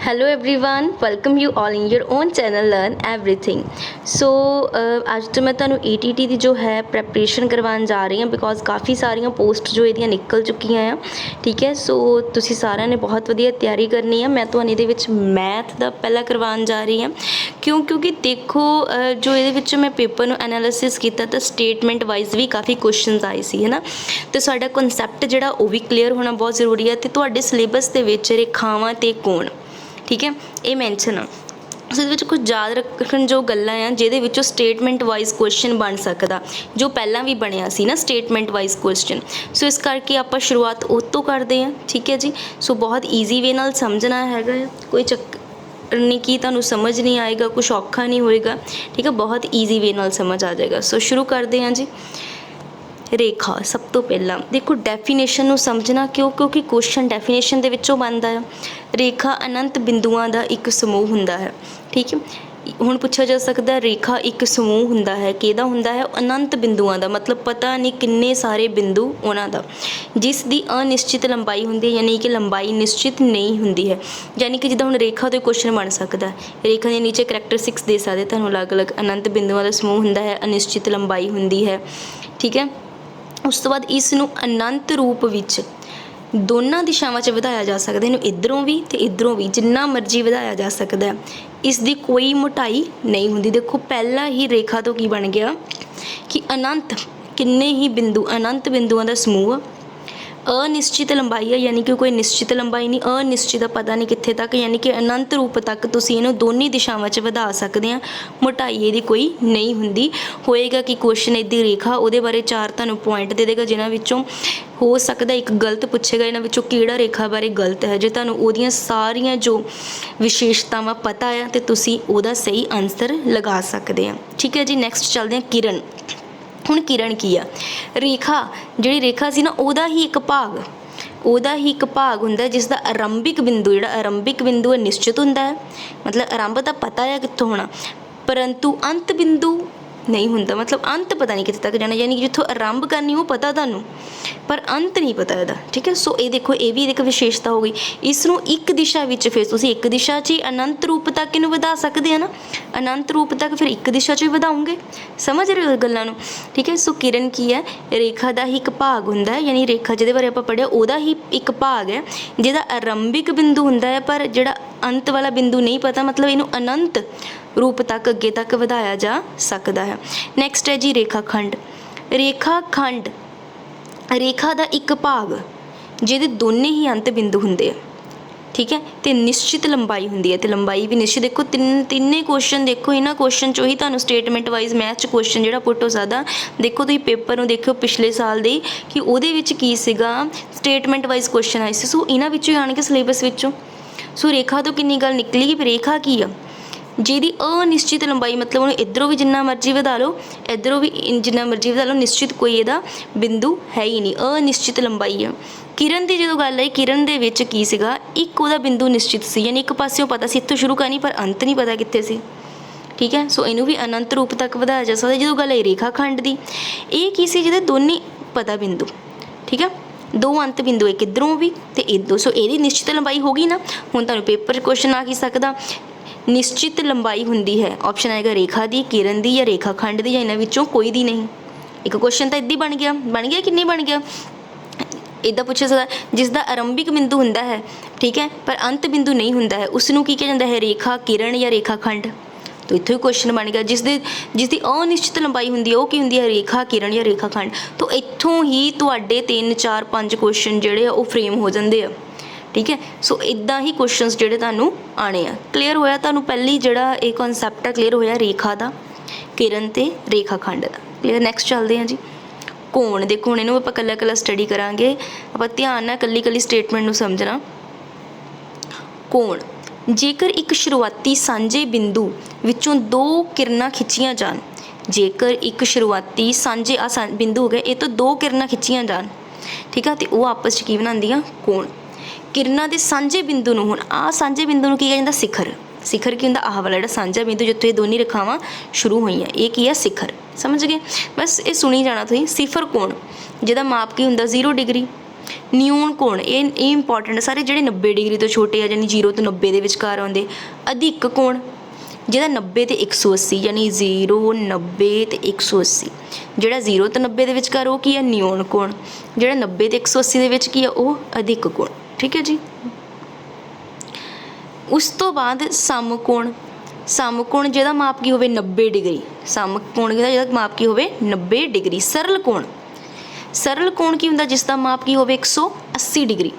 Hello everyone, welcome you all in your own channel learn everything. So ਅੱਜ ਤੋਂ मैं ਤੁਹਾਨੂੰ ATT ਦੀ जो है ਪ੍ਰੈਪਰੇਸ਼ਨ ਕਰਵਾਉਣ ਜਾ ਰਹੀ ਹਾਂ ਬਿਕੋਜ਼ ਕਾਫੀ ਸਾਰੀਆਂ ਪੋਸਟ ਜੋ ਇਹਦੀਆਂ ਨਿਕਲ ਚੁੱਕੀਆਂ ਆ। ਠੀਕ ਹੈ, ਸੋ ਤੁਸੀਂ ਸਾਰਿਆਂ ਨੇ ਬਹੁਤ ਵਧੀਆ ਤਿਆਰੀ ਕਰਨੀ ਆ। ਮੈਂ ਤੁਹਾਨੂੰ ਇਹਦੇ ਵਿੱਚ ਮੈਥ ਦਾ ਪਹਿਲਾਂ ਕਰਵਾਉਣ ਜਾ ਰਹੀ ਹਾਂ ਕਿਉਂਕਿ ਦੇਖੋ ਜੋ ਇਹਦੇ ਵਿੱਚ ਮੈਂ ਪੇਪਰ ਨੂੰ ਐਨਾਲਿਸਿਸ ਕੀਤਾ ਤਾਂ ਸਟੇਟਮੈਂਟ ਵਾਈਜ਼ ਵੀ ਕਾਫੀ ਕੁਐਸਚਨਸ ਆਏ ਸੀ ਹੈ ਨਾ, ਅਤੇ ਸਾਡਾ ਕਨਸੈਪਟ ਜਿਹੜਾ ਉਹ ਵੀ ਕਲੀਅਰ ਹੋਣਾ ਬਹੁਤ ਜ਼ਰੂਰੀ ਹੈ। ਅਤੇ ਤੁਹਾਡੇ ਸਿਲੇਬਸ ਦੇ ਵਿੱਚ ਰੇਖਾਵਾਂ ਅਤੇ ਕੋਣ, ਠੀਕ ਹੈ, ਇਹ ਮੈਂਸ਼ਨ ਆ। ਸੋ ਇਹਦੇ ਵਿੱਚ ਕੁਝ ਯਾਦ ਰੱਖਣ ਜੋ ਗੱਲਾਂ ਆ ਜਿਹਦੇ ਵਿੱਚੋਂ ਸਟੇਟਮੈਂਟ ਵਾਈਜ਼ ਕੁਐਸਚਨ ਬਣ ਸਕਦਾ, ਜੋ ਪਹਿਲਾਂ ਵੀ ਬਣਿਆ ਸੀ ਨਾ ਸਟੇਟਮੈਂਟ ਵਾਈਜ਼ ਕੁਐਸਚਨ। ਸੋ ਇਸ ਕਰਕੇ ਆਪਾਂ ਸ਼ੁਰੂਆਤ ਉਹ ਤੋਂ ਕਰਦੇ ਹਾਂ। ਠੀਕ ਹੈ ਜੀ, ਸੋ ਬਹੁਤ ਈਜ਼ੀ ਵੇ ਨਾਲ ਸਮਝਣਾ ਹੈਗਾ, ਕੋਈ ਚੱਕਰ ਨਹੀਂ ਕਿ ਤੁਹਾਨੂੰ ਸਮਝ ਨਹੀਂ ਆਏਗਾ, ਕੁਛ ਔਖਾ ਨਹੀਂ ਹੋਏਗਾ। ਠੀਕ ਹੈ, ਬਹੁਤ ਈਜ਼ੀ ਵੇ ਨਾਲ ਸਮਝ ਆ ਜਾਏਗਾ। ਸੋ ਸ਼ੁਰੂ ਕਰਦੇ ਹਾਂ ਜੀ। ਰੇਖਾ, ਸਭ ਤੋਂ ਪਹਿਲਾਂ ਦੇਖੋ ਡੈਫੀਨੇਸ਼ਨ ਨੂੰ ਸਮਝਣਾ ਕਿਉਂਕਿ ਕੁਐਸਚਨ ਡੈਫੀਨੇਸ਼ਨ ਦੇ ਵਿੱਚੋਂ ਬਣਦਾ ਆ। ਰੇਖਾ ਅਨੰਤ ਬਿੰਦੂਆਂ ਦਾ ਇੱਕ ਸਮੂਹ ਹੁੰਦਾ ਹੈ। ਠੀਕ ਹੈ, ਹੁਣ ਪੁੱਛਿਆ ਜਾ ਸਕਦਾ ਰੇਖਾ ਇੱਕ ਸਮੂਹ ਹੁੰਦਾ ਹੈ, ਕਿਹਦਾ ਹੁੰਦਾ ਹੈ? ਅਨੰਤ ਬਿੰਦੂਆਂ ਦਾ, ਮਤਲਬ ਪਤਾ ਨਹੀਂ ਕਿੰਨੇ ਸਾਰੇ ਬਿੰਦੂ ਉਹਨਾਂ ਦਾ, ਜਿਸ ਦੀ ਅਨਿਸ਼ਚਿਤ ਲੰਬਾਈ ਹੁੰਦੀ ਹੈ, ਯਾਨੀ ਕਿ ਲੰਬਾਈ ਨਿਸ਼ਚਿਤ ਨਹੀਂ ਹੁੰਦੀ ਹੈ। ਯਾਨੀ ਕਿ ਜਿੱਦਾਂ ਹੁਣ ਰੇਖਾ ਤੋਂ ਕੁਐਸਚਨ ਬਣ ਸਕਦਾ, ਰੇਖਾ ਦੇ ਨੀਚੇ ਕਰੈਕਟਰਿਸਟਿਕਸ ਦੇ ਸਕਦੇ ਤੁਹਾਨੂੰ ਅਲੱਗ-ਅਲੱਗ। ਅਨੰਤ ਬਿੰਦੂਆਂ ਦਾ ਸਮੂਹ ਹੁੰਦਾ ਹੈ, ਅਨਿਸ਼ਚਿਤ ਲੰਬਾਈ ਹੁੰਦੀ ਹੈ। ਠੀਕ ਹੈ, ਉਸ ਤੋਂ ਬਾਅਦ ਇਸ ਨੂੰ ਅਨੰਤ ਰੂਪ ਵਿੱਚ ਦੋਨਾਂ ਦਿਸ਼ਾਵਾਂ 'ਚ ਵਧਾਇਆ ਜਾ ਸਕਦਾ, ਇਹਨੂੰ ਇੱਧਰੋਂ ਵੀ ਅਤੇ ਇੱਧਰੋਂ ਵੀ ਜਿੰਨਾ ਮਰਜ਼ੀ ਵਧਾਇਆ ਜਾ ਸਕਦਾ। ਇਸ ਦੀ ਕੋਈ ਮੋਟਾਈ ਨਹੀਂ ਹੁੰਦੀ। ਦੇਖੋ ਪਹਿਲਾਂ ਹੀ ਰੇਖਾ ਤੋਂ ਕੀ ਬਣ ਗਿਆ ਕਿ ਅਨੰਤ ਕਿੰਨੇ ਹੀ ਬਿੰਦੂ, ਅਨੰਤ ਬਿੰਦੂਆਂ ਦਾ ਸਮੂਹ, ਅਨਿਸ਼ਚਿਤ ਲੰਬਾਈ ਹੈ, ਯਾਨੀ ਕਿ ਕੋਈ ਨਿਸ਼ਚਿਤ ਲੰਬਾਈ ਨਹੀਂ, ਅਨਿਸ਼ਚਿਤ ਪਤਾ ਨਹੀਂ ਕਿੱਥੇ ਤੱਕ, ਯਾਨੀ ਕਿ ਅਨੰਤ ਰੂਪ ਤੱਕ ਤੁਸੀਂ ਇਹਨੂੰ ਦੋਨੀ ਦਿਸ਼ਾਵਾਂ 'ਚ ਵਧਾ ਸਕਦੇ ਆ। ਮੋਟਾਈ ਇਹਦੀ ਕੋਈ ਨਹੀਂ ਹੁੰਦੀ। ਹੋਏਗਾ ਕਿ ਕੁਐਸਚਨ ਇਹਦੀ ਰੇਖਾ, ਉਹਦੇ ਬਾਰੇ 4 ਤੁਹਾਨੂੰ ਪੁਆਇੰਟ ਦੇ ਦੇਗਾ, ਜਿਨ੍ਹਾਂ ਵਿੱਚੋਂ ਹੋ ਸਕਦਾ ਇੱਕ ਗਲਤ ਪੁੱਛੇਗਾ, ਇਹਨਾਂ ਵਿੱਚੋਂ ਕਿਹੜਾ ਰੇਖਾ ਬਾਰੇ ਗਲਤ ਹੈ। ਜੇ ਤੁਹਾਨੂੰ ਉਹਦੀਆਂ ਸਾਰੀਆਂ ਜੋ ਵਿਸ਼ੇਸ਼ਤਾਵਾਂ ਪਤਾ ਆ ਤਾਂ ਤੁਸੀਂ ਉਹਦਾ ਸਹੀ ਆਨਸਰ ਲਗਾ ਸਕਦੇ ਆ। ਠੀਕ ਹੈ ਜੀ, ਨੈਕਸਟ ਚੱਲਦੇ ਹਾਂ ਕਿਰਨ। ਹੁਣ ਕਿਰਨ ਕੀ ਆ? ਰੇਖਾ, ਜਿਹੜੀ ਰੇਖਾ ਸੀ ਨਾ ਉਹਦਾ ਹੀ ਇੱਕ ਭਾਗ ਹੁੰਦਾ ਜਿਸ ਦਾ ਆਰੰਭਿਕ ਬਿੰਦੂ, ਜਿਹੜਾ ਆਰੰਭਿਕ ਬਿੰਦੂ ਹੈ ਨਿਸ਼ਚਿਤ ਹੁੰਦਾ ਹੈ, ਮਤਲਬ ਆਰੰਭ ਤਾਂ ਪਤਾ ਹੈ ਕਿੱਥੋਂ ਹੋਣਾ, ਪਰੰਤੂ ਅੰਤ ਬਿੰਦੂ ਨਹੀਂ ਹੁੰਦਾ, ਮਤਲਬ ਅੰਤ ਪਤਾ ਨਹੀਂ ਕਿੱਥੇ ਤੱਕ ਜਾਣਾ, ਯਾਨੀ ਕਿ ਜਿੱਥੋਂ ਆਰੰਭ ਕਰਨੀ ਉਹ ਪਤਾ ਤੁਹਾਨੂੰ, ਪਰ ਅੰਤ ਨਹੀਂ ਪਤਾ ਇਹਦਾ। ਠੀਕ ਹੈ, ਸੋ ਇਹ ਦੇਖੋ ਇਹ ਵੀ ਇੱਕ ਵਿਸ਼ੇਸ਼ਤਾ ਹੋ ਗਈ। ਇਸ ਨੂੰ ਇੱਕ ਦਿਸ਼ਾ ਵਿੱਚ ਫਿਰ ਤੁਸੀਂ ਇੱਕ ਦਿਸ਼ਾ 'ਚ ਹੀ ਅਨੰਤ ਰੂਪ ਤੱਕ ਇਹਨੂੰ ਵਧਾ ਸਕਦੇ ਆ ਨਾ, ਅਨੰਤ ਰੂਪ ਤੱਕ ਫਿਰ ਇੱਕ ਦਿਸ਼ਾ 'ਚ ਹੀ ਵਧਾਉਂਗੇ। ਸਮਝ ਰਹੇ ਹੋ ਗੱਲਾਂ ਨੂੰ? ਠੀਕ ਹੈ, ਸੋ ਕਿਰਨ ਕੀ ਹੈ? ਰੇਖਾ ਦਾ ਹੀ ਇੱਕ ਭਾਗ ਹੁੰਦਾ ਹੈ, ਯਾਨੀ ਰੇਖਾ ਜਿਹਦੇ ਬਾਰੇ ਆਪਾਂ ਪੜ੍ਹਿਆ ਉਹਦਾ ਹੀ ਇੱਕ ਭਾਗ ਹੈ ਜਿਹਦਾ ਆਰੰਭਿਕ ਬਿੰਦੂ ਹੁੰਦਾ ਹੈ, ਪਰ ਜਿਹੜਾ ਅੰਤ ਵਾਲਾ ਬਿੰਦੂ ਨਹੀਂ ਪਤਾ, ਮਤਲਬ ਇਹਨੂੰ ਅਨੰਤ ਰੂਪ ਤੱਕ ਅੱਗੇ ਤੱਕ ਵਧਾਇਆ ਜਾ ਸਕਦਾ ਹੈ। ਨੈਕਸਟ ਹੈ ਜੀ ਰੇਖਾ ਖੰਡ। ਰੇਖਾ ਖੰਡ ਰੇਖਾ ਦਾ ਇੱਕ ਭਾਗ ਜਿਹਦੇ ਦੋਨੇ ਹੀ ਅੰਤ ਬਿੰਦੂ ਹੁੰਦੇ ਆ। ਠੀਕ ਹੈ, ਅਤੇ ਨਿਸ਼ਚਿਤ ਲੰਬਾਈ ਹੁੰਦੀ ਹੈ, ਅਤੇ ਲੰਬਾਈ ਵੀ ਨਿਸ਼ਚਿਤ। ਦੇਖੋ ਤਿੰਨੇ ਕੁਐਸਚਨ ਦੇਖੋ, ਇਹਨਾਂ ਕੁਐਸਚਨ 'ਚੋਂ ਹੀ ਤੁਹਾਨੂੰ ਸਟੇਟਮੈਂਟ ਵਾਈਜ਼ ਮੈਥ 'ਚ ਕੁਐਸਚਨ ਜਿਹੜਾ ਪੁੱਟ ਹੋ ਸਕਦਾ। ਦੇਖੋ ਤੁਸੀਂ ਪੇਪਰ ਨੂੰ ਦੇਖਿਓ ਪਿਛਲੇ ਸਾਲ ਦੇ ਕਿ ਉਹਦੇ ਵਿੱਚ ਕੀ ਸੀਗਾ, ਸਟੇਟਮੈਂਟ ਵਾਈਜ਼ ਕੁਐਸਚਨ ਆਏ ਸੀ। ਸੋ ਇਹਨਾਂ ਵਿੱਚੋਂ ਹੀ ਆਉਣਗੇ ਸਿਲੇਬਸ ਵਿੱਚੋਂ। ਸੋ ਰੇਖਾ ਤੋਂ ਕਿੰਨੀ ਗੱਲ ਨਿਕਲੀ ਕਿ ਰੇਖਾ ਕੀ ਆ? ਜਿਹਦੀ ਅਨਿਸ਼ਚਿਤ ਲੰਬਾਈ, ਮਤਲਬ ਉਹਨੂੰ ਇੱਧਰੋਂ ਵੀ ਜਿੰਨਾ ਮਰਜ਼ੀ ਵਧਾ ਲਓ, ਇੱਧਰੋਂ ਵੀ ਜਿੰਨਾ ਮਰਜ਼ੀ ਵਧਾ ਲਓ, ਨਿਸ਼ਚਿਤ ਕੋਈ ਇਹਦਾ ਬਿੰਦੂ ਹੈ ਹੀ ਨਹੀਂ, ਅਨਿਸ਼ਚਿਤ ਲੰਬਾਈ ਆ। ਕਿਰਨ ਦੀ ਜਦੋਂ ਗੱਲ ਆਈ, ਕਿਰਨ ਦੇ ਵਿੱਚ ਕੀ ਸੀਗਾ, ਇੱਕ ਉਹਦਾ ਬਿੰਦੂ ਨਿਸ਼ਚਿਤ ਸੀ, ਯਾਨੀ ਇੱਕ ਪਾਸਿਓਂ ਪਤਾ ਸੀ ਇੱਥੋਂ ਸ਼ੁਰੂ ਕਰਨੀ, ਪਰ ਅੰਤ ਨਹੀਂ ਪਤਾ ਕਿੱਥੇ ਸੀ। ਠੀਕ ਹੈ, ਸੋ ਇਹਨੂੰ ਵੀ ਅਨੰਤ ਰੂਪ ਤੱਕ ਵਧਾਇਆ ਜਾ ਸਕਦਾ। ਜਦੋਂ ਗੱਲ ਆਈ ਰੇਖਾ ਖੰਡ ਦੀ, ਇਹ ਕੀ ਸੀ? ਜਿਹਦੇ ਦੋਨੇ ਪਤਾ ਬਿੰਦੂ, ਠੀਕ ਹੈ, ਦੋ ਅੰਤ ਬਿੰਦੂ, ਇੱਕ ਇੱਧਰੋਂ ਵੀ ਅਤੇ ਇੱਧਰੋਂ। ਸੋ ਇਹਦੀ ਨਿਸ਼ਚਿਤ ਲੰਬਾਈ ਹੋ ਗਈ ਨਾ। ਹੁਣ ਤੁਹਾਨੂੰ ਪੇਪਰ 'ਚ ਕੁਐਸਚਨ ਆ ਕੀ ਸਕਦਾ, ਨਿਸ਼ਚਿਤ ਲੰਬਾਈ ਹੁੰਦੀ ਹੈ, ਆਪਸ਼ਨ ਆਏਗਾ ਰੇਖਾ ਦੀ, ਕਿਰਨ ਦੀ, ਜਾਂ ਰੇਖਾ ਖੰਡ ਦੀ, ਜਾਂ ਇਹਨਾਂ ਵਿੱਚੋਂ ਕੋਈ ਦੀ ਨਹੀਂ। ਇੱਕ ਕੁਐਸਚਨ ਤਾਂ ਇੱਦਾਂ ਬਣ ਗਿਆ ਕਿ ਨਹੀਂ ਬਣ ਗਿਆ? ਇੱਦਾਂ ਪੁੱਛਿਆ ਸਕਦਾ ਜਿਸ ਦਾ ਆਰੰਭਿਕ ਬਿੰਦੂ ਹੁੰਦਾ ਹੈ, ਠੀਕ ਹੈ, ਪਰ ਅੰਤ ਬਿੰਦੂ ਨਹੀਂ ਹੁੰਦਾ ਹੈ, ਉਸ ਨੂੰ ਕੀ ਕਿਹਾ ਜਾਂਦਾ ਹੈ? ਰੇਖਾ ਕਿਰਨ ਜਾਂ ਰੇਖਾ ਖੰਡ। ਤਾਂ ਇੱਥੋਂ ਹੀ ਕੁਐਸਚਨ ਬਣ ਗਿਆ ਜਿਸ ਦੀ ਅਨਿਸ਼ਚਿਤ ਲੰਬਾਈ ਹੁੰਦੀ ਹੈ, ਉਹ ਕੀ ਹੁੰਦੀ ਹੈ? ਰੇਖਾ ਕਿਰਨ ਜਾਂ ਰੇਖਾ ਖੰਡ। ਤਾਂ ਇੱਥੋਂ ਹੀ ਤੁਹਾਡੇ 3 4 5 ਕੁਐਸਚਨ ਜਿਹੜੇ ਆ ਉਹ ਫਰੇਮ ਹੋ ਜਾਂਦੇ ਆ। ਠੀਕ ਹੈ, ਸੋ ਇੱਦਾਂ ਹੀ ਕੁਐਸਚਨਸ ਜਿਹੜੇ ਤੁਹਾਨੂੰ ਆਉਣੇ ਆ। ਕਲੀਅਰ ਹੋਇਆ ਤੁਹਾਨੂੰ ਪਹਿਲੀ ਜਿਹੜਾ ਇਹ ਕਨਸੈਪਟ ਆ, ਕਲੀਅਰ ਹੋਇਆ ਰੇਖਾ ਦਾ, ਕਿਰਨ ਅਤੇ ਰੇਖਾ ਖੰਡ ਦਾ। ਕਲੀਅਰ। ਨੈਕਸਟ ਚੱਲਦੇ ਹਾਂ ਜੀ ਕੋਣ। ਦੇਖੋ ਹੁਣ ਇਹਨੂੰ ਆਪਾਂ ਇਕੱਲਾ ਸਟੱਡੀ ਕਰਾਂਗੇ, ਆਪਾਂ ਧਿਆਨ ਨਾਲ ਇਕੱਲੀ ਸਟੇਟਮੈਂਟ ਨੂੰ ਸਮਝਣਾ। ਕੋਣ, ਜੇਕਰ ਇੱਕ ਸ਼ੁਰੂਆਤੀ ਸਾਂਝੇ ਬਿੰਦੂ ਵਿੱਚੋਂ 2 ਕਿਰਨਾਂ ਖਿੱਚੀਆਂ ਜਾਣ, ਜੇਕਰ ਇੱਕ ਸ਼ੁਰੂਆਤੀ ਸਾਂਝੇ ਬਿੰਦੂ ਹੋ ਗਿਆ, ਇਹ ਤੋਂ 2 ਕਿਰਨਾਂ ਖਿੱਚੀਆਂ ਜਾਣ, ਠੀਕ ਆ, ਅਤੇ ਉਹ ਆਪਸ 'ਚ ਕੀ ਬਣਾਉਂਦੀਆਂ? ਕੋਣ। ਕਿਰਨਾਂ ਦੇ ਸਾਂਝੇ ਬਿੰਦੂ ਨੂੰ, ਹੁਣ ਆਹ ਸਾਂਝੇ ਬਿੰਦੂ ਨੂੰ ਕੀ ਕਿਹਾ ਜਾਂਦਾ? ਸਿਖਰ। ਸਿਖਰ ਕੀ ਹੁੰਦਾ? ਆਹ ਵਾਲਾ ਜਿਹੜਾ ਸਾਂਝਾ ਬਿੰਦੂ ਜਿੱਥੋਂ ਇਹ ਦੋਨੀ ਰੇਖਾਵਾਂ ਸ਼ੁਰੂ ਹੋਈਆਂ, ਇਹ ਕੀ ਹੈ? ਸਿਖਰ। ਸਮਝ ਗਏ? ਬਸ ਇਹ ਸੁਣੀ ਜਾਣਾ ਤੁਸੀਂ। ਸਿਫਰ ਕੋਣ ਜਿਹਦਾ ਮਾਪ ਕੀ ਹੁੰਦਾ? 0 ਡਿਗਰੀ। ਨਿਊਨ ਕੋਣ, ਇਹ ਇੰਪੋਰਟੈਂਟ ਸਾਰੇ ਜਿਹੜੇ 90 ਡਿਗਰੀ ਤੋਂ ਛੋਟੇ ਆ, ਯਾਨੀ 0 ਤੋਂ 90 ਦੇ ਵਿਚਕਾਰ ਆਉਂਦੇ। ਅਧਿਕ ਕੋਣ ਜਿਹਦਾ 90 ਤੇ 180, ਯਾਨੀ 0 90 ਤੇ 180, ਜਿਹੜਾ 0 ਤੋਂ 90 ਦੇ ਵਿਚਕਾਰ ਉਹ ਕੀ ਆ, ਨਿਊਨ ਕੋਣ। ਜਿਹੜਾ 90 ਤੇ 180 ਦੇ ਵਿੱਚ ਕੀ ਆ, ਉਹ ਅਧਿਕ ਕੋਣ। ਠੀਕ ਹੈ ਜੀ। ਉਸ ਤੋਂ ਬਾਅਦ ਸਮਕੋਣ। ਸਮਕੋਣ ਜਿਹਦਾ ਮਾਪ ਕੀ ਹੋਵੇ 90 ਡਿਗਰੀ। ਸਮਕੋਣ ਜਿਹਦਾ ਮਾਪ ਕੀ ਹੋਵੇ 90 ਡਿਗਰੀ। ਸਰਲ ਕੋਣ, ਸਰਲ ਕੋਣ ਕੀ ਹੁੰਦਾ ਜਿਸ ਦਾ ਮਾਪ ਕੀ ਹੋਵੇ 180 ਡਿਗਰੀ।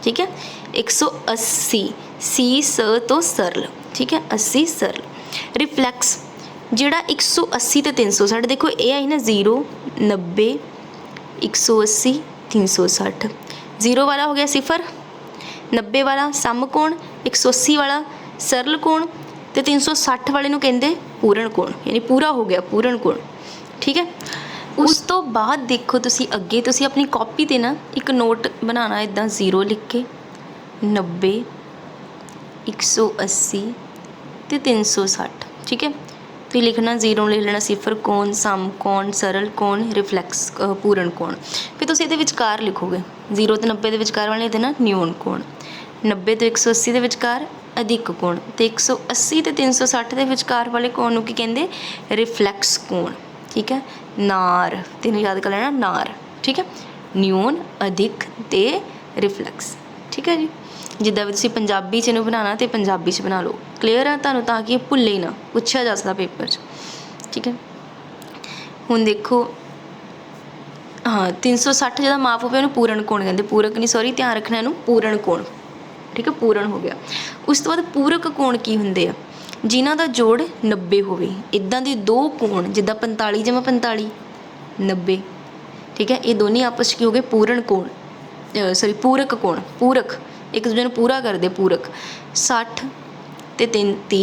ਠੀਕ ਹੈ, 180 ਸੀ ਸ ਤੋਂ ਸਰਲ। ਠੀਕ ਹੈ, 80 ਸਰਲ। ਰਿਫਲੈਕਸ ਜਿਹੜਾ 180 ਤੇ 360, ਦੇਖੋ ਇਹ ਆਈ ਨਾ 0 90 180 360, 0 ਵਾਲਾ ਹੋ ਗਿਆ ਸਿਫਰ, 90 ਵਾਲਾ ਸਮਕੋਣ, 180 ਵਾਲਾ ਸਰਲ ਕੋਣ ਤੇ 360 ਵਾਲੇ ਨੂੰ ਕਹਿੰਦੇ ਪੂਰਨ ਕੋਣ, ਯਾਨੀ ਪੂਰਾ ਹੋ ਗਿਆ ਪੂਰਨ ਕੋਣ। ਠੀਕ ਹੈ। ਉਸ ਤੋਂ ਬਾਅਦ ਦੇਖੋ ਤੁਸੀਂ ਅੱਗੇ ਤੁਸੀਂ ਆਪਣੀ ਕਾਪੀ 'ਤੇ ਨਾ ਇੱਕ ਨੋਟ ਬਣਾਉਣਾ ਇੱਦਾਂ 0 ਲਿਖ ਕੇ 90 180 ਤੇ 360। ਠੀਕ ਹੈ, ਤੁਸੀਂ ਲਿਖਣਾ 0 ਲਿਖ ਲੈਣਾ ਸਿਫਰ ਕੋਣ, ਸਮ ਕੋਣ, ਸਰਲ ਕੋਣ, ਰਿਫਲੈਕਸ ਪੂਰਨ ਕੋਣ। ਫਿਰ ਤੁਸੀਂ ਇਹਦੇ ਵਿਚਕਾਰ ਲਿਖੋਗੇ 0 ਤੋਂ 90 ਦੇ ਵਿਚਕਾਰ ਵਾਲੇ ਇਹਦੇ ਨਾਲ ਨਿਊਨ ਕੋਣ, 90 ਤੋਂ 180 ਦੇ ਵਿਚਕਾਰ ਅਧਿਕ ਕੋਣ ਤੇ 180 ਤੇ 360 ਦੇ ਵਿਚਕਾਰ ਵਾਲੇ ਕੋਣ ਨੂੰ ਕੀ ਕਹਿੰਦੇ, ਰਿਫਲੈਕਸ ਕੋਣ। ਠੀਕ ਹੈ, ਨਾਰ, ਤੈਨੂੰ ਯਾਦ ਕਰ ਲੈਣਾ ਨਾਰ। ਠੀਕ ਹੈ, ਨਿਊਨ, ਅਧਿਕ ਤੇ ਰਿਫਲੈਕਸ। ਠੀਕ ਹੈ ਜੀ। ਜਿੱਦਾਂ ਵੀ ਤੁਸੀਂ ਪੰਜਾਬੀ 'ਚ ਇਹਨੂੰ ਬਣਾਉਣਾ ਤੇ ਪੰਜਾਬੀ 'ਚ ਬਣਾ ਲਓ। ਕਲੀਅਰ ਆ ਤੁਹਾਨੂੰ, ਤਾਂ ਕਿ ਇਹ ਭੁੱਲੇ ਨਾ, ਪੁੱਛਿਆ ਜਾ ਸਕਦਾ ਪੇਪਰ 'ਚ। ਠੀਕ ਹੈ, ਹੁਣ ਦੇਖੋ ਹਾਂ 360 ਜਿਹਦਾ ਮਾਪ ਹੋਵੇ ਉਹਨੂੰ ਪੂਰਨ ਕੋਣ ਕਹਿੰਦੇ, ਪੂਰਕ ਨਹੀਂ ਸੌਰੀ, ਧਿਆਨ ਰੱਖਣਾ ਇਹਨੂੰ, ਪੂਰਨ ਕੋਣ। ਠੀਕ ਹੈ, ਪੂਰਨ ਹੋ ਗਿਆ। ਉਸ ਤੋਂ ਬਾਅਦ ਪੂਰਕ ਕੋਣ ਕੀ ਹੁੰਦੇ ਆ, ਜਿਨ੍ਹਾਂ ਦਾ ਜੋੜ 90 ਹੋਵੇ। ਇੱਦਾਂ ਦੇ ਦੋ ਕੋਣ ਜਿੱਦਾਂ 45 ਜਮਾ 45 90। ਠੀਕ ਹੈ, ਇਹ ਦੋਨੇ ਆਪਸ 'ਚ ਕੀ ਹੋ ਗਏ, ਪੂਰਨ ਕੋਣ, ਸੌਰੀ ਪੂਰਕ ਕੋਣ। ਪੂਰਕ ਇੱਕ ਦੂਜੇ ਨੂੰ ਪੂਰਾ ਕਰਦੇ, ਪੂਰਕ। 60 ਤੇ 30,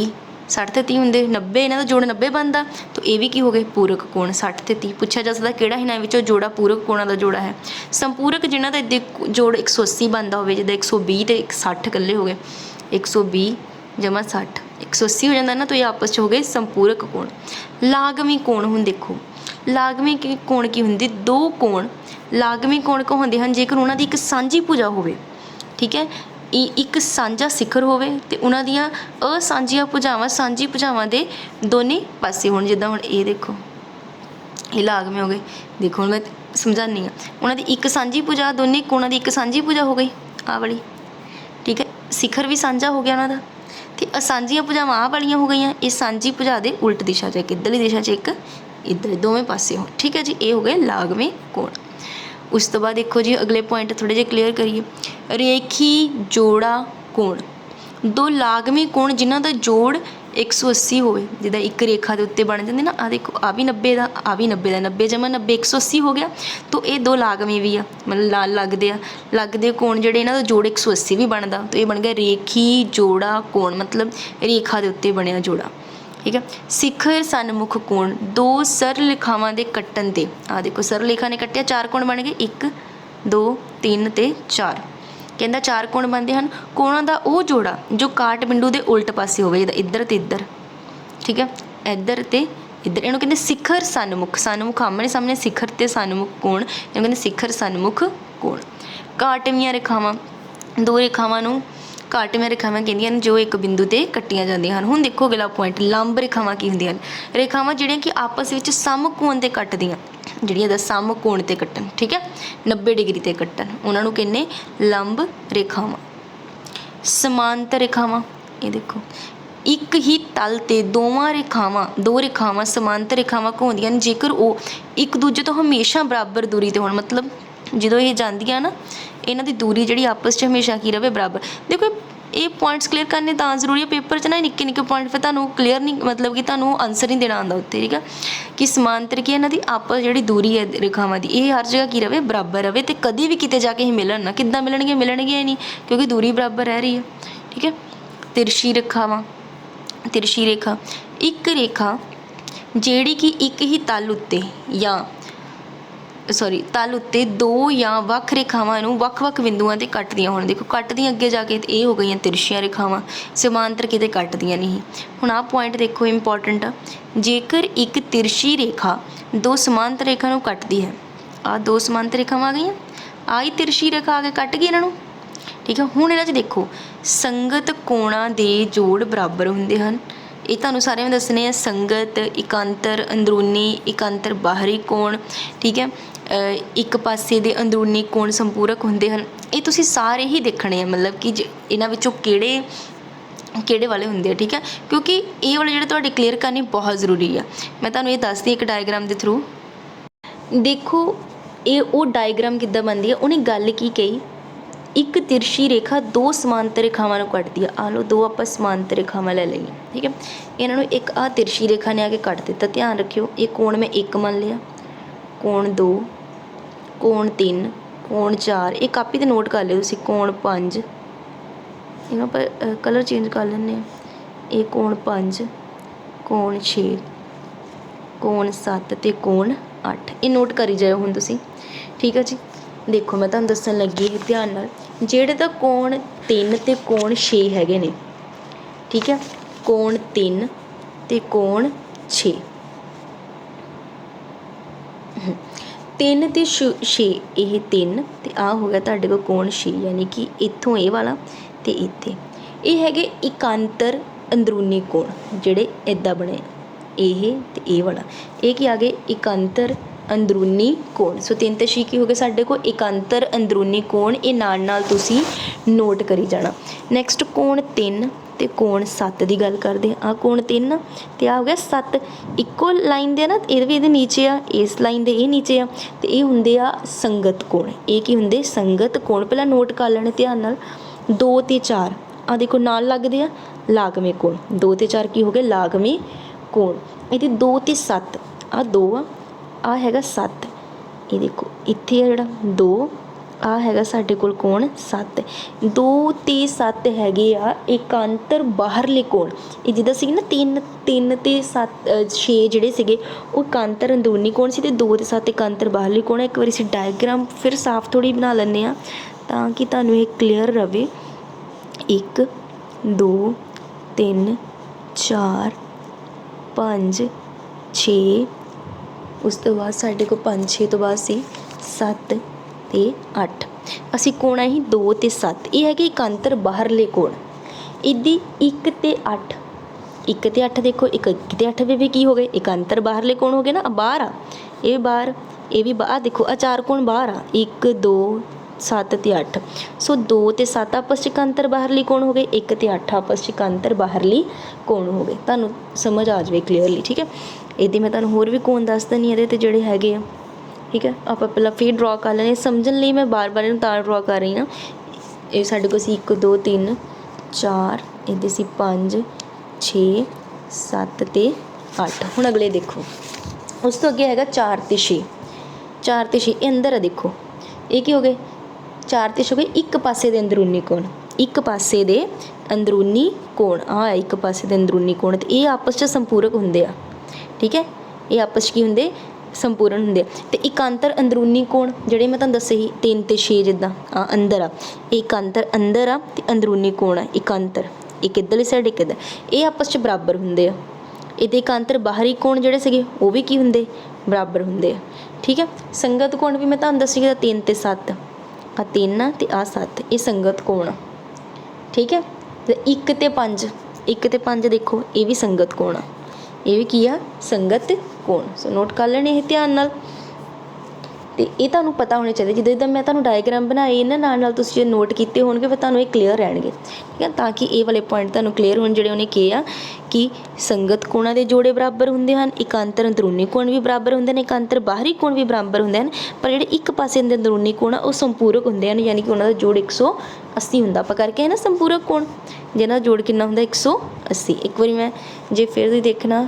60 ਤੇ 30 ਹੁੰਦੇ 90, ਇਹਨਾਂ ਦਾ ਜੋੜ 90 ਬਣਦਾ, ਤਾਂ ਇਹ ਵੀ ਕੀ ਹੋ ਗਏ, ਪੂਰਕ ਕੋਣ। 60 ਤੇ 30 ਪੁੱਛਿਆ ਜਾ ਸਕਦਾ ਕਿਹੜਾ ਇਹਨਾਂ ਵਿੱਚੋਂ ਜੋੜਾ ਪੂਰਕ ਕੋਣਾਂ ਦਾ ਜੋੜਾ ਹੈ। ਸੰਪੂਰਕ ਜਿਹਨਾਂ ਦਾ ਇੱਦਾਂ ਜੋੜ 180 ਬਣਦਾ ਹੋਵੇ, ਜਿੱਦਾਂ 120 ਤੇ 60 ਇਕੱਲੇ ਹੋ ਗਏ, 120 ਜਮਾ 60 180 ਹੋ ਜਾਂਦਾ ਨਾ, ਤਾਂ ਇਹ ਆਪਸ 'ਚ ਹੋ ਗਏ ਸੰਪੂਰਕ ਕੋਣ। ਲਾਗਵੀ ਕੋਣ, ਹੁਣ ਦੇਖੋ ਲਾਗਵੀ ਕੋਣ ਕੀ ਹੁੰਦੀ, ਦੋ ਕੋਣ ਲਾਗਵੀ ਕੋਣ ਕਹਾਉਂਦੇ ਹਨ ਜੇਕਰ ਉਹਨਾਂ ਦੀ ਇੱਕ ਸਾਂਝੀ ਭੁਜਾ ਹੋਵੇ। ਠੀਕ ਹੈ, ਇੱਕ ਸਾਂਝਾ ਸਿਖਰ ਹੋਵੇ ਤੇ ਉਹਨਾਂ ਦੀਆਂ ਅਸਾਂਝੀਆਂ ਭੁਜਾਵਾਂ ਸਾਂਝੀ ਭੁਜਾਵਾਂ ਦੇ ਦੋਨੇ ਪਾਸੇ ਹੋਣ। ਜਿੱਦਾਂ ਹੁਣ ਇਹ ਦੇਖੋ, ਇਹ ਲਾਗਵੇਂ ਹੋ ਗਏ। ਦੇਖੋ ਹੁਣ ਮੈਂ ਸਮਝਾਉਂਦੀ ਹਾਂ, ਉਹਨਾਂ ਦੀ ਇੱਕ ਸਾਂਝੀ ਭੁਜਾ, ਦੋਨੇ ਕੋਣਾਂ ਦੀ ਇੱਕ ਸਾਂਝੀ ਭੁਜਾ ਹੋ ਗਈ ਆਹ ਵਾਲੀ। ਠੀਕ ਹੈ, ਸਿਖਰ ਵੀ ਸਾਂਝਾ ਹੋ ਗਿਆ ਉਹਨਾਂ ਦਾ, ਤੇ ਅਸਾਂਝੀਆਂ ਭੁਜਾਵਾਂ ਆਹ ਵਾਲੀਆਂ ਹੋ ਗਈਆਂ। ਇਹ ਸਾਂਝੀ ਭੁਜਾ ਦੇ ਉਲਟ ਦਿਸ਼ਾ 'ਚ, ਇੱਕ ਇੱਧਰਲੀ ਦਿਸ਼ਾ 'ਚ, ਇੱਕ ਇੱਧਰ, ਦੋਵੇਂ ਪਾਸੇ ਹੋਣ। ਠੀਕ ਹੈ ਜੀ, ਇਹ ਹੋ ਗਏ ਲਾਗਵੇਂ ਕੋਣ। ਉਸ ਤੋਂ ਬਾਅਦ ਦੇਖੋ ਜੀ ਅਗਲੇ ਪੁਆਇੰਟ ਥੋੜ੍ਹੇ ਜਿਹੇ ਕਲੀਅਰ ਕਰੀਏ। ਰੇਖੀ ਜੋੜਾ ਕੋਣ, ਦੋ ਲਾਗਵੇਂ ਕੋਣ ਜਿਨ੍ਹਾਂ ਦਾ ਜੋੜ 180 ਹੋਵੇ। ਜਿੱਦਾਂ ਇੱਕ ਰੇਖਾ ਦੇ ਉੱਤੇ ਬਣ ਜਾਂਦੇ ਨਾ, ਆਹ ਦੇਖੋ ਆਹ ਵੀ 90 ਦਾ, ਆਹ ਵੀ 90 ਦਾ, 90 ਜਮਾ 90 180 ਹੋ ਗਿਆ। ਤਾਂ ਇਹ ਦੋ ਲਾਗਵੇਂ ਵੀ ਆ, ਮਤਲਬ ਨਾਲ ਲੱਗਦੇ ਕੋਣ ਜਿਹੜੇ ਇਹਨਾਂ ਦਾ ਜੋੜ 180 ਵੀ ਬਣਦਾ, ਤਾਂ ਇਹ ਬਣ ਗਿਆ ਰੇਖੀ ਜੋੜਾ ਕੋਣ, ਮਤਲਬ ਰੇਖਾ ਦੇ ਉੱਤੇ ਬਣਿਆ ਜੋੜਾ। ਠੀਕ ਹੈ, ਸਿਖਰ ਸਨਮੁਖ ਕੋਣ, ਦੋ ਸਰਲ ਰੇਖਾਵਾਂ ਦੇ ਕੱਟਣ 'ਤੇ, ਆਹ ਦੇਖੋ ਸਰਲ ਰੇਖਾ ਨੇ ਕੱਟਿਆ, 4 ਕੋਣ ਬਣ ਗਏ, 1 2 3 ਤੇ 4। ਕਹਿੰਦਾ 4 ਕੋਣ ਬਣਦੇ ਹਨ। ਕੋਣਾਂ ਦਾ ਉਹ ਜੋੜਾ ਜੋ ਕਾਟ ਬਿੰਦੂ ਦੇ ਉਲਟ ਪਾਸੇ ਹੋਵੇ, ਜਿੱਦਾਂ ਇੱਧਰ ਤੇ ਇੱਧਰ। ਠੀਕ ਹੈ, ਇੱਧਰ ਤੇ ਇੱਧਰ, ਇਹਨੂੰ ਕਹਿੰਦੇ ਸਿਖਰ ਸਨਮੁਖ। ਸਨਮੁਖ ਆਮਣੇ ਸਾਹਮਣੇ, ਸਿਖਰ ਤੇ ਸਨਮੁਖ ਕੋਣ, ਇਹਨੂੰ ਕਹਿੰਦੇ ਸਿਖਰ ਸਨਮੁਖ ਕੋਣ। ਕਾਟਵੀਆਂ ਰੇਖਾਵਾਂ, ਦੋ ਰੇਖਾਵਾਂ ਨੂੰ ਕਾਟਵੀਆਂ ਰੇਖਾਵਾਂ ਕਹਿੰਦੀਆਂ ਹਨ ਜੋ ਇੱਕ ਬਿੰਦੂ 'ਤੇ ਕੱਟੀਆਂ ਜਾਂਦੀਆਂ ਹਨ। ਹੁਣ ਦੇਖੋ ਅਗਲਾ ਪੁਆਇੰਟ, ਲੰਬ ਰੇਖਾਵਾਂ ਕੀ ਹੁੰਦੀਆਂ ਹਨ, ਰੇਖਾਵਾਂ ਜਿਹੜੀਆਂ ਕਿ ਆਪਸ ਵਿੱਚ ਸਮਕੋਣ 'ਤੇ ਕੱਟਦੀਆਂ, ਜਿਹੜੀਆਂ ਦਾ ਸਮਕੋਣ 'ਤੇ ਕੱਟਣ। ਠੀਕ ਹੈ, 90 ਡਿਗਰੀ 'ਤੇ ਕੱਟਣ, ਉਹਨਾਂ ਨੂੰ ਕਹਿੰਦੇ ਲੰਬ ਰੇਖਾਵਾਂ। ਸਮਾਂਤਰ ਰੇਖਾਵਾਂ, ਇਹ ਦੇਖੋ ਇੱਕ ਹੀ ਤਲ 'ਤੇ ਦੋ ਰੇਖਾਵਾਂ ਸਮਾਂਤਰ ਰੇਖਾਵਾਂ ਕਹਾਉਂਦੀਆਂ ਹਨ ਜੇਕਰ ਉਹ ਇੱਕ ਦੂਜੇ ਤੋਂ ਹਮੇਸ਼ਾ ਬਰਾਬਰ ਦੂਰੀ 'ਤੇ ਹੋਣ। ਮਤਲਬ ਜਦੋਂ ਇਹ ਜਾਂਦੀਆਂ ਨਾ, ਇਹਨਾਂ ਦੀ ਦੂਰੀ ਜਿਹੜੀ ਆਪਸ 'ਚ ਹਮੇਸ਼ਾ ਕੀ ਰਹੇ, ਬਰਾਬਰ। ਦੇਖੋ ਇਹ ਪੁਆਇੰਟਸ ਕਲੀਅਰ ਕਰਨੇ ਤਾਂ ਜ਼ਰੂਰੀ ਹੈ ਪੇਪਰ 'ਚ ਨਾ, ਨਿੱਕੇ ਨਿੱਕੇ ਪੁਆਇੰਟ ਫਿਰ ਤੁਹਾਨੂੰ ਕਲੀਅਰ ਨਹੀਂ, ਮਤਲਬ ਕਿ ਤੁਹਾਨੂੰ ਆਨਸਰ ਨਹੀਂ ਦੇਣਾ ਆਉਂਦਾ ਉੱਤੇ। ਠੀਕ ਹੈ, ਕਿ ਸਮਾਂਤਰ ਕੀ ਇਹਨਾਂ ਦੀ ਆਪਸ ਜਿਹੜੀ ਦੂਰੀ ਹੈ ਰੇਖਾਵਾਂ ਦੀ, ਇਹ ਹਰ ਜਗ੍ਹਾ ਕੀ ਰਹੇ, ਬਰਾਬਰ ਰਹੇ, ਤੇ ਕਦੇ ਵੀ ਕਿਤੇ ਜਾ ਕੇ ਇਹ ਮਿਲਣ ਨਾ। ਕਿੱਦਾਂ ਮਿਲਣਗੇ ਨਹੀਂ, ਕਿਉਂਕਿ ਦੂਰੀ ਬਰਾਬਰ ਰਹਿ ਰਹੀ ਹੈ। ਠੀਕ ਹੈ, ਤਿਰਛੀ ਰੇਖਾਵਾਂ, ਤਿਰਛੀ ਰੇਖਾ ਇੱਕ ਰੇਖਾ ਜਿਹੜੀ ਕਿ ਇੱਕ ਹੀ ਤਲ ਉੱਤੇ ਤਲ ਉੱਤੇ ਦੋ ਜਾਂ ਵੱਖ ਰੇਖਾਵਾਂ ਨੂੰ ਵੱਖ-ਵੱਖ ਬਿੰਦੂਆਂ 'ਤੇ ਕੱਟਦੀਆਂ ਹੋਣ। ਦੇਖੋ ਕੱਟਦੀਆਂ ਅੱਗੇ ਜਾ ਕੇ ਇਹ ਹੋ ਗਈਆਂ ਤਿਰਛੀਆਂ ਰੇਖਾਵਾਂ, ਸਮਾਂਤਰ ਕਿਤੇ ਕੱਟਦੀਆਂ ਨਹੀਂ। ਹੁਣ ਆਹ ਪੁਆਇੰਟ ਦੇਖੋ ਇੰਪੋਰਟੈਂਟ ਆ, ਜੇਕਰ ਇੱਕ ਤਿਰਛੀ ਰੇਖਾ ਦੋ ਸਮਾਂਤਰ ਰੇਖਾ ਨੂੰ ਕੱਟਦੀ ਹੈ, ਆਹ ਦੋ ਸਮਾਂਤਰ ਰੇਖਾਵਾਂ ਆ ਗਈਆਂ, आई तिरछी रेखा आ के कट गई इन्हां नूं। ठीक है, हुण इन्हां 'च देखो संगत कोणां दे जोड़ बराबर हुंदे हन। ये तुहानूं सारिਆਂ ਨੂੰ दसने संगत, इकांतर अंदरूनी, इकांतर बाहरी कोण। ठीक है, एक पासे दे अंदरूनी कोण संपूरक हुंदे हन। ये तुसीं सारे ही देखने मतलब कि इन्हां विचों किहड़े वाले हुंदे आ। ठीक है, क्योंकि ये वाले जिहड़े तुहाडे क्लीयर करने बहुत ज़रूरी आ। मैं तुहानूं ये दसदी एक डायग्राम के थ्रू। देखो ये वो डायग्राम किद्दां बनदी है, उन्हें गल की कही, एक तिरछी रेखा दो समांतर रेखावां नूं कटदी है। आ लो दो आपां समांतर रेखावां ले लईआं। ठीक है, इन्हां नूं एक आ तिरछी रेखा ने आके कट दिता। ध्यान रखियो ये कोण मैं एक मान लिया, कोण 2, कोण 3, कोण 4, ये कापी ते नोट कर लिओ तुसीं, कोण 5, इन्हां पर कलर चेंज कर लैंदे आ। ये कोण 5, कोण 6, कोण 7 ते कोण 8, ये नोट करी जाओ हुण तुसीं। ठीक है जी, देखो मैं तुहानूं दस्सण लगी ध्यान नाल, ਜਿਹੜੇ ਤਾਂ कोण 3 ਤੇ कोण 6 ਹੈਗੇ ਨੇ। ठीक है, कोण 3 ਤੇ कोण 6, 3 ਤੇ 6, ਇਹ 3 ਤੇ ਆ ਹੋ ਗਿਆ ਤੁਹਾਡੇ ਕੋਲ कोण 6, यानी कि ਇੱਥੋਂ ਇਹ ਵਾਲਾ ਤੇ ਇੱਥੇ ਇਹ ਹੈਗੇ ਇਕਾਂਤਰ ਅੰਦਰੂਨੀ ਕੋਣ ਜਿਹੜੇ ਇੱਦਾਂ ਬਣੇ, ਇਹ ਤੇ ਇਹ ਵਾਲਾ, ਇਹ ਕੀ ਆ ਗਏ ਇਕਾਂਤਰ अंदरूनी कोण। सो 3 ते 6 की हो गए साडे को इकांतर अंदरूनी कोण, ये नाल नाल तुसी नोट करी जाना। नैक्सट कोण 3 ते कोण 7 की गल करते हैं। आ कोण 3 ते आ हो गया 7, इक्को लाइन दे ना, ये नीचे आ, इस लाइन दे ये नीचे आ, ते ये हुंदे आ संगत कोण। ये की हुंदे संगत कोण, पहला नोट कर लेने ध्यान नाल। 2 ते 4 आ देखो नाल लगदे आ लागवें कोण, 2 ते 4 की हो गए लागवें कोण। ये 2 ते 7 आ 2 आ हैगा 7, ये देखो इत्थे आ जिहड़ा 2 आ हैगा साडे कोल कोण 7। 2 ते 7 हैगे आ इकांतर बाहरले कोण। ये जिद्दां सी ना 3 ते 7 6 जिहड़े सीगे वो इकांतर अंदरूनी कोण सी, ते 2 ते 7 इकांतर बाहरले कोण। एक बारी असीं डायग्राम फिर साफ थोड़ी बना लैंदे आ तां कि तुहानूं ये क्लीयर रवे। 1 2 3 4 5 6, उस तो बाद साढ़े को 5 6 तो बाद सी 7 ते 8, असी कोण ही 2 ते 7, ये है कि इकांतर बाहरले कोण। इदी 1 ते 8, 1 ते 8 देखो, 1 ते 8 भी की हो गए इकांतर बाहरले कोण हो गए ना, बाहर आ ये बाहर, ये भी बाहर, देखो आ 4 कोण बाहर आ, 1 2 7 ते 8। सो 2 ते 7 आपस च इकांतर बाहरली कोण हो गए, 1 ते 8 आपस च इकांतर बाहरली कोण हो गए। तुहानूं समझ आ जाए क्लीयरली। ठीक है, ਇਹਦੀ मैं तुहानूं होर भी कोण दस देनी ਇਹਦੇ ਤੇ ਜਿਹੜੇ ਹੈਗੇ ਆ। ठीक है, ਆਪਾਂ ਪਹਿਲਾਂ ਫਿਰ ड्रॉ कर ਲੈਣੇ, समझण ਲਈ मैं बार बार ਇਹਨੂੰ ਤਾਂ ड्रॉ कर रही हाँ। ਇਹ ਸਾਡੇ ਕੋਲ ਸੀ 1 2 3 4, ਇਹਦੇ ਸੀ 5 6 7 ਤੇ 8। ਹੁਣ ਅਗਲੇ ਦੇਖੋ, ਉਸ ਤੋਂ ਅੱਗੇ ਹੈਗਾ 4 ਤੇ 6, 4 ਤੇ 6 ਇਹ ਅੰਦਰ ਆ। ਦੇਖੋ ਇਹ ਕੀ ਹੋ ਗਏ, 4 ਤੇ 6 ਹੋ ਗਏ ਇੱਕ ਪਾਸੇ ਦੇ ਅੰਦਰੂਨੀ ਕੋਣ, ਇੱਕ ਪਾਸੇ ਦੇ ਅੰਦਰੂਨੀ ਕੋਣ ਆ, ਇੱਕ ਪਾਸੇ ਦੇ ਅੰਦਰੂਨੀ ਕੋਣ ਤੇ ਇਹ ਆਪਸ 'ਚ ਸੰਪੂਰਕ ਹੁੰਦੇ ਆ। ठीक है, ये आपस की होंगे संपूर्ण होंगे। तो इकांतर अंदरूनी कोण जिहड़े मैं तुहानूं दस्से ही 3 ते 6 जिद्दां आ अंदर आ, इकांतर अंदर आ ते अंदरूनी कोण आ इकांतर, एक इधरली साइड एक इधर, ये आपस च बराबर होंगे आ। इहदे इकांतर बाहरी कोण जिहड़े सीगे वो भी की होंगे बराबर होंगे आ। ठीक है, संगत कोण भी मैं तुहानूं दस्सी 3 ते 7 आ 3 आ ते आ 7, ये संगत कोण आ। ठीक है, ते 1 ते 5, 1 ते 5 देखो ये भी संगत कोण आ, ये भी की आ संगत कोण। सो नोट कर लेने ध्यान नाल, तो ये तुहानूं पता होने चाहिए। जिद्दां जिद्दां मैं तुहानूं डायग्राम बनाए ना नाल नाल तुसीं जे नोट कीते होणगे फिर तुहानूं ये क्लीयर रहणगे। ठीक है, ताकि ये वाले पॉइंट तुहानूं क्लीयर होण जिहड़े उन्हें कहे आ कि संगत कोणां दे जोड़े बराबर हुंदे हन, इकांतर अंदरूनी कोण भी बराबर हुंदे ने, इकांतर बाहरी कोण भी बराबर हुंदे हन, पर जिहड़े एक पासे दे अंदरूनी कोण आ वो संपूरक हुंदे हन, यानी कि उन्हां दा जोड़ 180 हुंदा। आपां करके है ना संपूरक कोण, जिन्हां दा जोड़ किन्ना हुंदा 180। एक बारी मैं जे फिर तुसीं देखना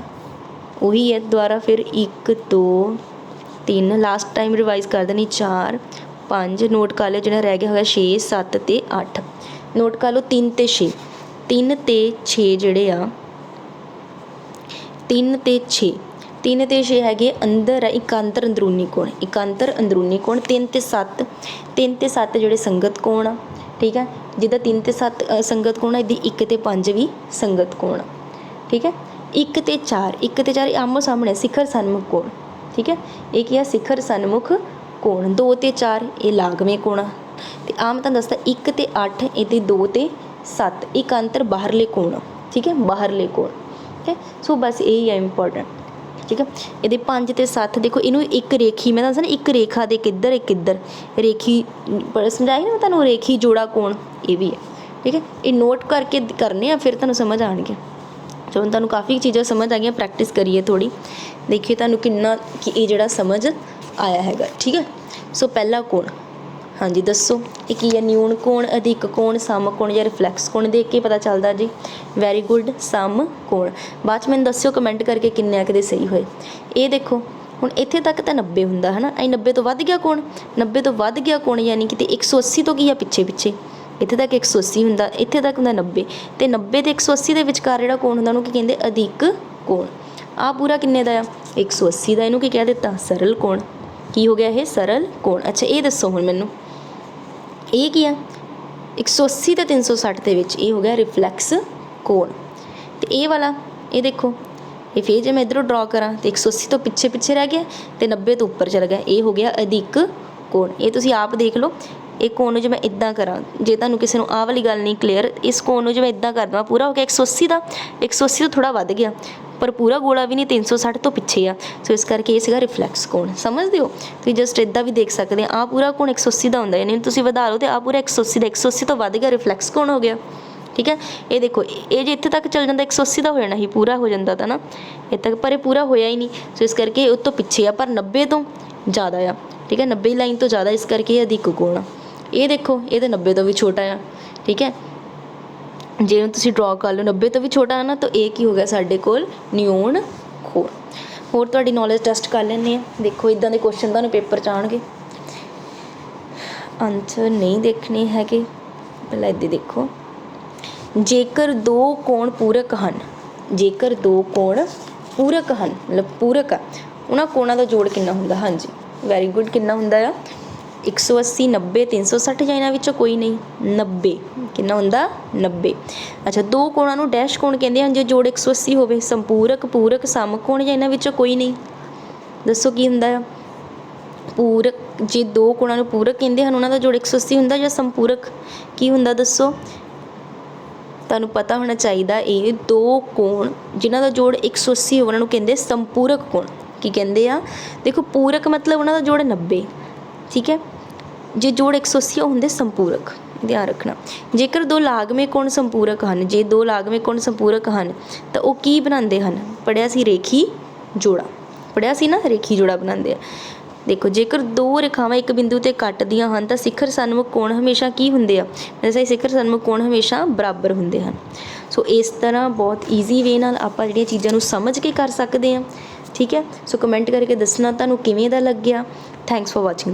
वही है दोबारा फिर 1 2 3 लास्ट टाइम रिवाइज कर देनी 4 5 नोट कर लो, जो रह गया होगा 6 7 ते 8 नोट कर लो। 3 ते 6 3 ते 6 जोड़े आ 3 ते 6 3 ते 6 है अंदर है इकांतर अंदरूनी कोण, इकांतर अंदरूनी कोण। 3 ते 7 3 ते 7 जोड़े संगत कोण आ। ठीक है, जिदा 3 ते 7 संगत कोण है, 1 ते 5 भी संगत कोण आ। ठीक है, 1 ते 4 आमो सामने शिखर सन्मुख कोण। ठीक है, एक ही शिखर सन्मुख ਕੋਣ 2 ਤੇ 4 ਇਹ ਲਾਗਵੇਂ ਕੋਣ ਆ। ਤੇ ਆ ਮੈਂ ਤੁਹਾਨੂੰ ਦੱਸਦਾ 1 ਤੇ 8 ਇਹਦੇ 2 ਤੇ 7 ਇੱਕ ਅੰਤਰ ਬਾਹਰਲੇ ਕੋਣ ਆ। ਠੀਕ ਹੈ, ਬਾਹਰਲੇ ਕੋਣ। ਠੀਕ ਹੈ, ਸੋ ਬਸ ਇਹੀ ਹੈ ਇੰਪੋਰਟੈਂਟ। ਠੀਕ ਹੈ, ਇਹਦੇ 5 ਤੇ 7 ਦੇਖੋ, ਇਹਨੂੰ ਇੱਕ ਰੇਖੀ ਮੈਂ ਦੱਸਦਾ ਨਾ, ਇੱਕ ਰੇਖਾ ਦੇ ਕਿੱਧਰ ਇੱਕ ਕਿੱਧਰ ਰੇਖੀ ਸਮਝਾਈ ਨਾ ਮੈਂ ਤੁਹਾਨੂੰ, ਰੇਖੀ ਜੋੜਾ ਕੋਣ ਇਹ ਵੀ ਹੈ। ਠੀਕ ਹੈ, ਇਹ ਨੋਟ ਕਰਕੇ ਕਰਨੇ ਆ ਫਿਰ ਤੁਹਾਨੂੰ ਸਮਝ ਆਉਣਗੇ। ਚਲੋ ਤੁਹਾਨੂੰ ਕਾफ़ੀ ਚੀਜ਼ਾਂ ਸਮਝ ਆ ਗਈਆਂ, ਪ੍ਰੈਕਟਿਸ ਕਰੀਏ ਥੋੜ੍ਹੀ, ਦੇਖੀਏ ਤੁਹਾਨੂੰ ਕਿੰਨਾ ਕਿ ਇਹ ਜਿਹੜਾ ਸਮਝ ਆਇਆ ਹੈਗਾ। ਠੀਕ ਹੈ, ਸੋ ਪਹਿਲਾ ਕੋਣ, ਹਾਂਜੀ ਦੱਸੋ ਇਹ ਕੀ ਹੈ? ਨਿਊਨ ਕੋਣ, ਅਧਿਕ ਕੋਣ, ਸਮ ਕੋਣ ਜਾਂ ਰਿਫਲੈਕਸ ਕੋਣ? ਦੇਖ ਕੇ ਪਤਾ ਚੱਲਦਾ ਜੀ। ਵੈਰੀ ਗੁੱਡ, ਸਮ ਕੋਣ। ਬਾਅਦ 'ਚ ਮੈਨੂੰ ਦੱਸਿਓ ਕਮੈਂਟ ਕਰਕੇ ਕਿੰਨੇ ਕੁ ਦੇ ਸਹੀ ਹੋਏ। ਇਹ ਦੇਖੋ ਹੁਣ ਇੱਥੇ ਤੱਕ ਤਾਂ 90 ਹੁੰਦਾ ਹੈ ਨਾ, ਇਹ 90 ਤੋਂ ਵੱਧ ਗਿਆ ਕੋਣ, 90 ਤੋਂ ਵੱਧ ਗਿਆ ਕੋਣ ਯਾਨੀ ਕਿ 180 ਤੋਂ ਕੀ ਆ ਪਿੱਛੇ ਪਿੱਛੇ, ਇੱਥੇ ਤੱਕ 180 ਹੁੰਦਾ, ਇੱਥੇ ਤੱਕ ਹੁੰਦਾ 90 ਤੇ 90 ਤੇ 180 ਦੇ ਵਿਚਕਾਰ ਜਿਹੜਾ ਕੋਣ ਹੁੰਦਾ ਉਹਨੂੰ ਕੀ ਕਹਿੰਦੇ? ਅਧਿਕ ਕੋਣ। ਆਹ ਪੂਰਾ ਕਿੰਨੇ ਦਾ ਆ? 180 ਦਾ। ਇਹਨੂੰ ਕੀ ਕਹਿ ਦਿੱਤਾ? ਸਰਲ ਕੋਣ। ਕੀ ਹੋ ਗਿਆ ਇਹ? ਸਰਲ ਕੋਣ। ਅੱਛਾ ਇਹ ਦੱਸੋ ਹੁਣ ਮੈਨੂੰ, ਇਹ ਕੀ ਆ? 180 ਤੇ 360 ਦੇ ਵਿੱਚ ਇਹ ਹੋ ਗਿਆ ਰਿਫਲੈਕਸ ਕੋਣ। ਤੇ ਇਹ ਵਾਲਾ ਇਹ ਦੇਖੋ, ਇਹ ਫਿਰ ਜੇ ਮੈਂ ਇੱਧਰੋਂ ਡਰਾ ਕਰਾਂ ਤਾਂ 180 ਤੋਂ ਪਿੱਛੇ ਪਿੱਛੇ ਰਹਿ ਗਿਆ ਤੇ 90 ਤੋਂ ਉੱਪਰ ਚਲ ਗਿਆ, ਇਹ ਹੋ ਗਿਆ ਅਧਿਕ ਕੋਣ। ਇਹ ਤੁਸੀਂ ਆਪ ਦੇਖ ਲਓ। ਇਹ ਕੋਣ ਨੂੰ ਜੇ ਮੈਂ ਇੱਦਾਂ ਕਰਾਂ, ਜੇ ਤੁਹਾਨੂੰ ਕਿਸੇ ਨੂੰ ਆਹ ਵਾਲੀ ਗੱਲ ਨਹੀਂ ਕਲੀਅਰ, ਇਸ ਕੋਣ ਨੂੰ ਜੇ ਮੈਂ ਇੱਦਾਂ ਕਰ ਦੇਵਾਂ, ਪੂਰਾ ਹੋ ਗਿਆ 180 ਦਾ, 180 ਤੋਂ ਥੋੜ੍ਹਾ ਵੱਧ ਗਿਆ ਪਰ ਪੂਰਾ ਗੋਲਾ ਵੀ ਨਹੀਂ, 360 ਤੋਂ ਪਿੱਛੇ ਆ। ਸੋ ਇਸ ਕਰਕੇ ਇਹ ਸੀਗਾ ਰਿਫਲੈਕਸ ਕੋਣ। ਸਮਝਦੇ ਹੋ? ਤੁਸੀਂ ਜਸਟ ਇੱਦਾਂ ਵੀ ਦੇਖ ਸਕਦੇ ਆ, ਆਹ ਪੂਰਾ ਕੋਣ 180 ਦਾ ਹੁੰਦਾ, ਯਾਨੀ ਤੁਸੀਂ ਵਧਾ ਲਓ ਤੇ ਆਹ ਪੂਰਾ 180 ਦਾ, 180 ਤੋਂ ਵੱਧ ਗਿਆ, ਰਿਫਲੈਕਸ ਕੋਣ ਹੋ ਗਿਆ। ਠੀਕ ਹੈ, ਇਹ ਦੇਖੋ ਇਹ ਜੇ ਇੱਥੇ ਤੱਕ ਚੱਲ ਜਾਂਦਾ 180 ਦਾ ਹੋ ਜਾਣਾ ਸੀ, ਪੂਰਾ ਹੋ ਜਾਂਦਾ ਤਾਂ ਨਾ ਇੱਥੇ ਤੱਕ, ਪਰ ਇਹ ਪੂਰਾ ਹੋਇਆ ਹੀ ਨਹੀਂ। ਸੋ ਇਸ ਕਰਕੇ ਉਹ ਤੋਂ ਪਿੱਛੇ ਆ, ਪਰ 90 ਤੋਂ ਜ਼ਿਆਦਾ ਆ। ਠੀਕ ਹੈ, 90 ਲਾਈਨ ਤੋਂ ਜ਼ਿਆਦਾ, ਇਸ ਕਰਕੇ ਇਹ ਅਧਿਕ ਕੋਣ ਆ। ਇਹ ਦੇਖੋ ਇਹ ਤਾਂ 90 ਤੋਂ ਵੀ ਛੋਟਾ ਆ। ਠੀਕ ਹੈ, ਜੇ ਤੁਸੀਂ ਡਰਾ ਕਰ ਲਓ 90 ਤੋਂ ਵੀ ਛੋਟਾ ਹੈ ਨਾ, ਤਾਂ ਇਹ ਕੀ ਹੋ ਗਿਆ ਸਾਡੇ ਕੋਲ? ਨਿਊਨ ਕੋਣ। ਹੋਰ ਤੁਹਾਡੀ ਨੌਲੇਜ ਟੈਸਟ ਕਰ ਲੈਂਦੇ ਹਾਂ। ਦੇਖੋ ਇੱਦਾਂ ਦੇ ਕੁਐਸਚਨ ਤੁਹਾਨੂੰ ਪੇਪਰ 'ਚ ਆਉਣਗੇ, ਆਨਸਰ ਨਹੀਂ ਦੇਖਣੇ ਹੈਗੇ, ਪਹਿਲਾਂ ਇੱਦਾਂ ਦੇਖੋ। ਜੇਕਰ ਦੋ ਕੋਣ ਪੂਰਕ ਹਨ, ਜੇਕਰ ਦੋ ਕੋਣ ਪੂਰਕ ਹਨ ਮਤਲਬ ਪੂਰਕ ਆ, ਉਹਨਾਂ ਕੋਣਾਂ ਦਾ ਜੋੜ ਕਿੰਨਾ ਹੁੰਦਾ? ਹਾਂਜੀ ਵੈਰੀ ਗੁੱਡ, ਕਿੰਨਾ ਹੁੰਦਾ ਆ? 180, 90, 360 ਜਾਂ ਇਹਨਾਂ ਵਿੱਚੋਂ ਕੋਈ ਨਹੀਂ? 90। ਕਿੰਨਾ ਹੁੰਦਾ? 90। ਅੱਛਾ, ਦੋ ਕੋਣਾਂ ਨੂੰ ਡੈਸ਼ ਕੋਣ ਕਹਿੰਦੇ ਹਨ ਜੇ ਜੋੜ 180 ਹੋਵੇ? ਸੰਪੂਰਕ, ਪੂਰਕ, ਸਮ ਕੋਣ ਜਾਂ ਇਹਨਾਂ ਵਿੱਚੋਂ ਕੋਈ ਨਹੀਂ? ਦੱਸੋ ਕੀ ਹੁੰਦਾ ਆ? ਪੂਰਕ, ਜੇ ਦੋ ਕੋਣਾਂ ਨੂੰ ਪੂਰਕ ਕਹਿੰਦੇ ਹਨ ਉਹਨਾਂ ਦਾ ਜੋੜ 180 ਹੁੰਦਾ, ਜਾਂ ਸੰਪੂਰਕ ਕੀ ਹੁੰਦਾ ਦੱਸੋ? ਤੁਹਾਨੂੰ ਪਤਾ ਹੋਣਾ ਚਾਹੀਦਾ। ਇਹ ਦੋ ਕੋਣ ਜਿਨ੍ਹਾਂ ਦਾ ਜੋੜ 180 ਹੋਵੇ ਉਹਨਾਂ ਨੂੰ ਕਹਿੰਦੇ ਸੰਪੂਰਕ ਕੋਣ। ਕੀ ਕਹਿੰਦੇ ਆ? ਦੇਖੋ ਪੂਰਕ ਮਤਲਬ ਉਹਨਾਂ ਦਾ ਜੋੜ 90। ਠੀਕ ਹੈ, ਜੇ ਜੋੜ 180 ਹੁੰਦੇ ਸੰਪੂਰਕ, ਧਿਆਨ ਰੱਖਣਾ। ਜੇਕਰ ਦੋ ਲਾਗਵੇਂ ਕੋਣ ਸੰਪੂਰਕ ਹਨ, ਜੇ ਦੋ ਲਾਗਵੇਂ ਕੋਣ ਸੰਪੂਰਕ ਹਨ ਤਾਂ ਉਹ ਕੀ ਬਣਾਉਂਦੇ ਹਨ? ਪੜ੍ਹਿਆ ਸੀ ਰੇਖੀ ਜੋੜਾ, ਪੜ੍ਹਿਆ ਸੀ ਨਾ, ਰੇਖੀ ਜੋੜਾ ਬਣਾਉਂਦੇ ਆ। ਦੇਖੋ ਜੇਕਰ ਦੋ ਰੇਖਾਵਾਂ ਇੱਕ ਬਿੰਦੂ 'ਤੇ ਕੱਟਦੀਆਂ ਹਨ ਤਾਂ ਸਿਖਰ ਸਨਮੁਖ ਕੋਣ ਹਮੇਸ਼ਾ ਕੀ ਹੁੰਦੇ ਆ? ਵੈਸੇ ਸਿਖਰ ਸਨਮੁਖ ਕੋਣ ਹਮੇਸ਼ਾ ਬਰਾਬਰ ਹੁੰਦੇ ਹਨ। ਸੋ ਇਸ ਤਰ੍ਹਾਂ ਬਹੁਤ ਈਜ਼ੀ ਵੇ ਨਾਲ ਆਪਾਂ ਜਿਹੜੀਆਂ ਚੀਜ਼ਾਂ ਨੂੰ ਸਮਝ ਕੇ ਕਰ ਸਕਦੇ ਹਾਂ। ਠੀਕ ਹੈ, ਸੋ ਕਮੈਂਟ ਕਰਕੇ ਦੱਸਣਾ ਤੁਹਾਨੂੰ ਕਿਵੇਂ ਦਾ ਲੱਗਿਆ। Thanks for watching.